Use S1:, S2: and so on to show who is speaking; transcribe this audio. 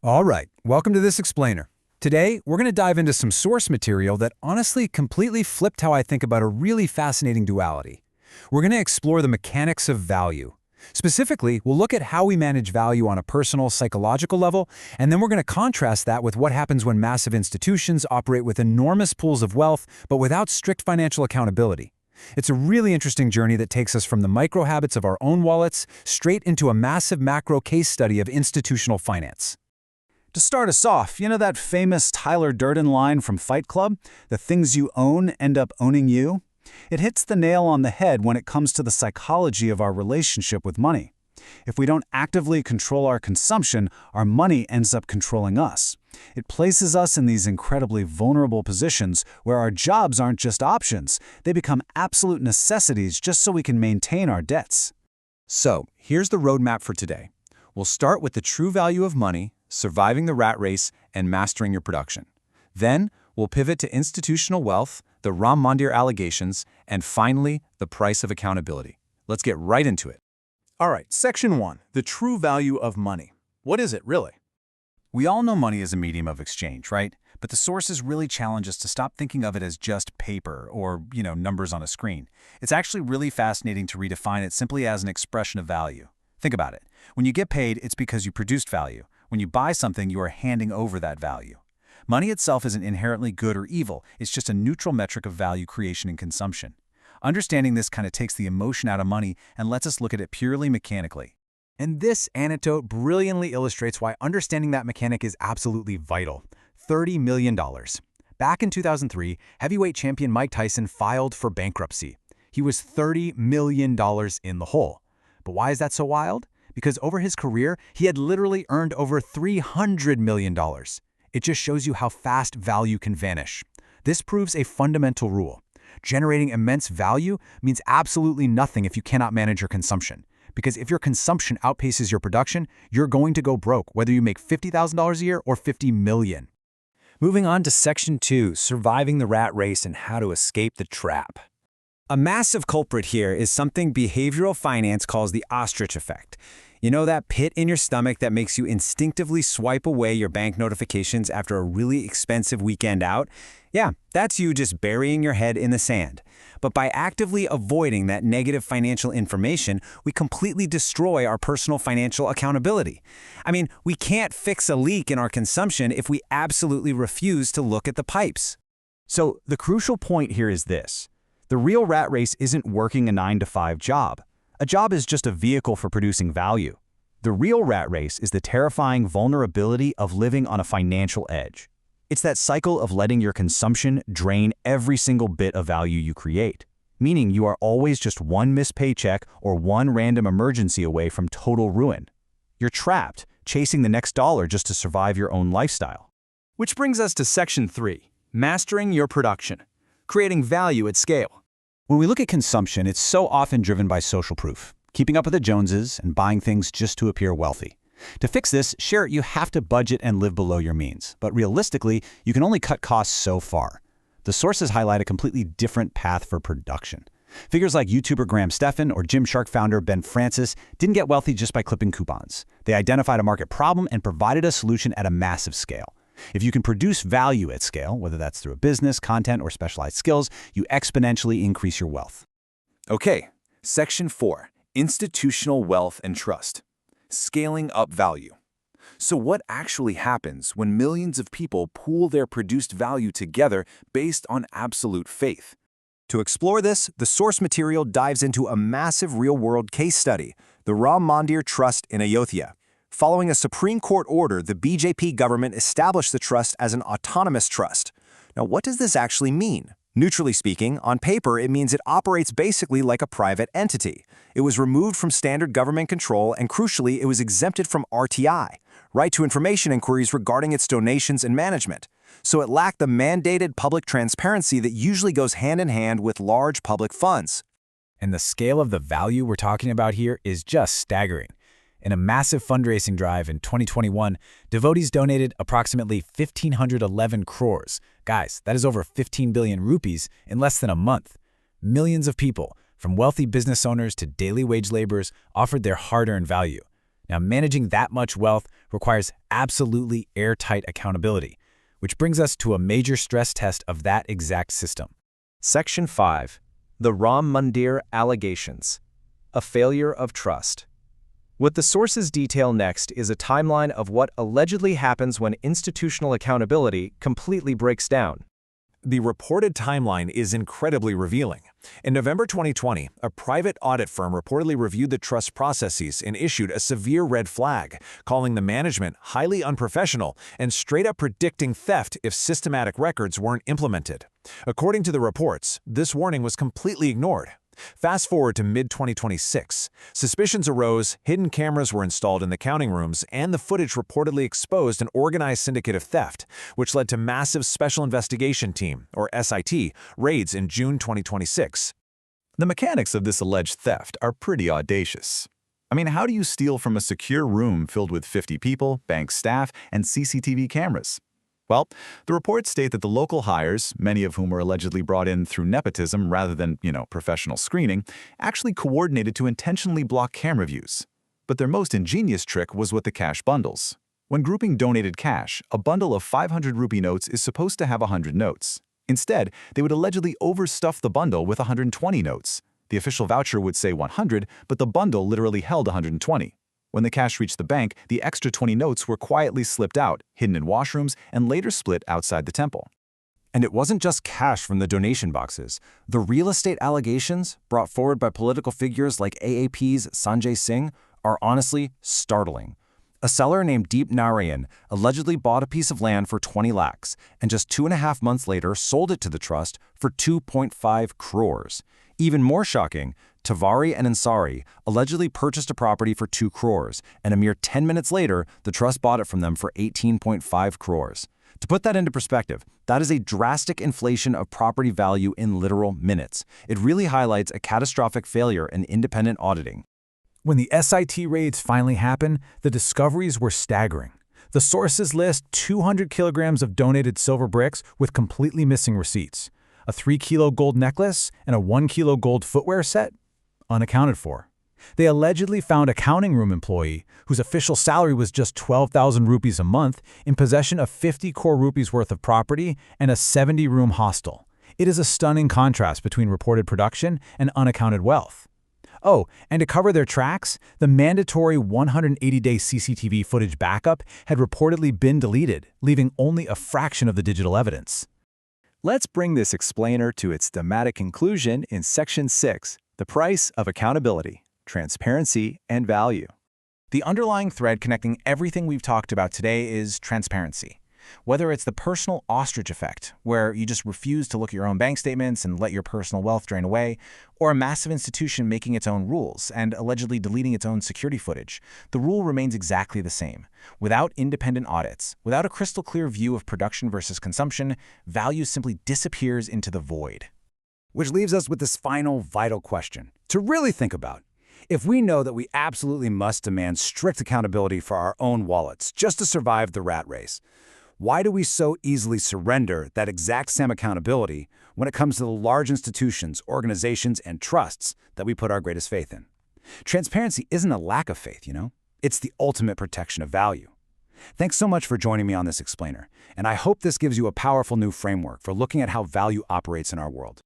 S1: All right, welcome to this explainer. Today, we're going to dive into some source material that honestly completely flipped how I think about a really fascinating duality. We're going to explore the mechanics of value. Specifically, we'll look at how we manage value on a personal, psychological level, and then we're going to contrast that with what happens when massive institutions operate with enormous pools of wealth, but without strict financial accountability. It's a really interesting journey that takes us from the micro habits of our own wallets straight into a massive macro case study of institutional finance.
S2: To start us off, you know that famous Tyler Durden line from Fight Club? The things you own end up owning you? It hits the nail on the head when it comes to the psychology of our relationship with money. If we don't actively control our consumption, our money ends up controlling us. It places us in these incredibly vulnerable positions where our jobs aren't just options, they become absolute necessities just so we can maintain our debts.
S3: So, here's the roadmap for today. We'll start with the true value of money, surviving the rat race, and mastering your production. Then, we'll pivot to institutional wealth, the Ram Mandir allegations, and finally, the price of accountability. Let's get right into it.
S4: All right, Section 1, the true value of money. What is it, really?
S2: We all know money is a medium of exchange, right? But the sources really challenge us to stop thinking of it as just paper or, numbers on a screen. It's actually really fascinating to redefine it simply as an expression of value. Think about it. When you get paid, it's because you produced value. When you buy something, you are handing over that value. Money itself isn't inherently good or evil. It's just a neutral metric of value creation and consumption. Understanding this kind of takes the emotion out of money and lets us look at it purely mechanically.
S5: And this anecdote brilliantly illustrates why understanding that mechanic is absolutely vital. $30 million. Back in 2003, heavyweight champion Mike Tyson filed for bankruptcy. He was $30 million in the hole. But why is that so wild? Because over his career, he had literally earned over $300 million. It just shows you how fast value can vanish. This proves a fundamental rule. Generating immense value means absolutely nothing if you cannot manage your consumption. Because if your consumption outpaces your production, you're going to go broke, whether you make $50,000 a year or $50 million.
S1: Moving on to Section 2, surviving the rat race and how to escape the trap. A massive culprit here is something behavioral finance calls the ostrich effect. You know that pit in your stomach that makes you instinctively swipe away your bank notifications after a really expensive weekend out? Yeah, that's you just burying your head in the sand. But by actively avoiding that negative financial information, we completely destroy our personal financial accountability. I mean, we can't fix a leak in our consumption if we absolutely refuse to look at the pipes.
S2: So the crucial point here is this. The real rat race isn't working a 9-to-5 job. A job is just a vehicle for producing value. The real rat race is the terrifying vulnerability of living on a financial edge. It's that cycle of letting your consumption drain every single bit of value you create, meaning you are always just one missed paycheck or one random emergency away from total ruin. You're trapped, chasing the next dollar just to survive your own lifestyle.
S4: Which brings us to Section 3, mastering your production, creating value at scale.
S2: When we look at consumption, it's so often driven by social proof, keeping up with the Joneses and buying things just to appear wealthy. To fix this, sure, you have to budget and live below your means, but realistically, you can only cut costs so far. The sources highlight a completely different path for production. Figures like YouTuber Graham Stephan or Gymshark founder Ben Francis didn't get wealthy just by clipping coupons. They identified a market problem and provided a solution at a massive scale. If you can produce value at scale, whether that's through a business, content, or specialized skills, you exponentially increase your wealth.
S4: Okay, Section 4, institutional wealth and trust, scaling up value. So what actually happens when millions of people pool their produced value together based on absolute faith?
S3: To explore this, the source material dives into a massive real-world case study, the Ram Mandir Trust in Ayodhya. Following a Supreme Court order, the BJP government established the trust as an autonomous trust. Now, what does this actually mean? Neutrally speaking, on paper, it means it operates basically like a private entity. It was removed from standard government control, and crucially, it was exempted from RTI, right to information inquiries regarding its donations and management. So it lacked the mandated public transparency that usually goes hand in hand with large public funds.
S5: And the scale of the value we're talking about here is just staggering. In a massive fundraising drive in 2021, devotees donated approximately 1,511 crores. Guys, that is over 15 billion rupees in less than a month. Millions of people, from wealthy business owners to daily wage laborers, offered their hard-earned value. Now, managing that much wealth requires absolutely airtight accountability, which brings us to a major stress test of that exact system.
S3: Section 5. The Ram Mandir Allegations. A Failure of Trust. What the sources detail next is a timeline of what allegedly happens when institutional accountability completely breaks down. The reported timeline is incredibly revealing. In November 2020, a private audit firm reportedly reviewed the trust processes and issued a severe red flag, calling the management highly unprofessional and straight up predicting theft if systematic records weren't implemented. According to the reports, this warning was completely ignored. Fast forward to mid-2026. Suspicions arose, hidden cameras were installed in the counting rooms, and the footage reportedly exposed an organized syndicate of theft, which led to massive Special Investigation Team, or SIT, raids in June 2026.
S4: The mechanics of this alleged theft are pretty audacious. I mean, how do you steal from a secure room filled with 50 people, bank staff, and CCTV cameras? Well, the reports state that the local hires, many of whom were allegedly brought in through nepotism rather than, professional screening, actually coordinated to intentionally block camera views. But their most ingenious trick was with the cash bundles. When grouping donated cash, a bundle of 500 rupee notes is supposed to have 100 notes. Instead, they would allegedly overstuff the bundle with 120 notes. The official voucher would say 100, but the bundle literally held 120. When the cash reached the bank, the extra 20 notes were quietly slipped out, hidden in washrooms, and later split outside the temple.
S3: And it wasn't just cash from the donation boxes. The real estate allegations, brought forward by political figures like AAP's Sanjay Singh, are honestly startling. A seller named Deep Narayan allegedly bought a piece of land for 20 lakhs, and just 2.5 months later sold it to the trust for 2.5 crores. Even more shocking, Tavari and Ansari allegedly purchased a property for 2 crores, and a mere 10 minutes later, the trust bought it from them for 18.5 crores. To put that into perspective, that is a drastic inflation of property value in literal minutes. It really highlights a catastrophic failure in independent auditing.
S5: When the SIT raids finally happened, the discoveries were staggering. The sources list 200 kilograms of donated silver bricks with completely missing receipts, a 3-kilo gold necklace, and a 1-kilo gold footwear set, unaccounted for. They allegedly found a counting room employee whose official salary was just 12,000 rupees a month in possession of 50 crore rupees worth of property and a 70-room hostel. It is a stunning contrast between reported production and unaccounted wealth. Oh, and to cover their tracks, the mandatory 180-day CCTV footage backup had reportedly been deleted, leaving only a fraction of the digital evidence.
S3: Let's bring this explainer to its thematic conclusion in Section 6, the price of accountability, transparency, and value.
S5: The underlying thread connecting everything we've talked about today is transparency. Whether it's the personal ostrich effect, where you just refuse to look at your own bank statements and let your personal wealth drain away, or a massive institution making its own rules and allegedly deleting its own security footage, the rule remains exactly the same. Without independent audits, without a crystal clear view of production versus consumption, value simply disappears into the void.
S1: Which leaves us with this final vital question to really think about. If we know that we absolutely must demand strict accountability for our own wallets just to survive the rat race, why do we so easily surrender that exact same accountability when it comes to the large institutions, organizations, and trusts that we put our greatest faith in? Transparency isn't a lack of faith, It's the ultimate protection of value. Thanks so much for joining me on this explainer, and I hope this gives you a powerful new framework for looking at how value operates in our world.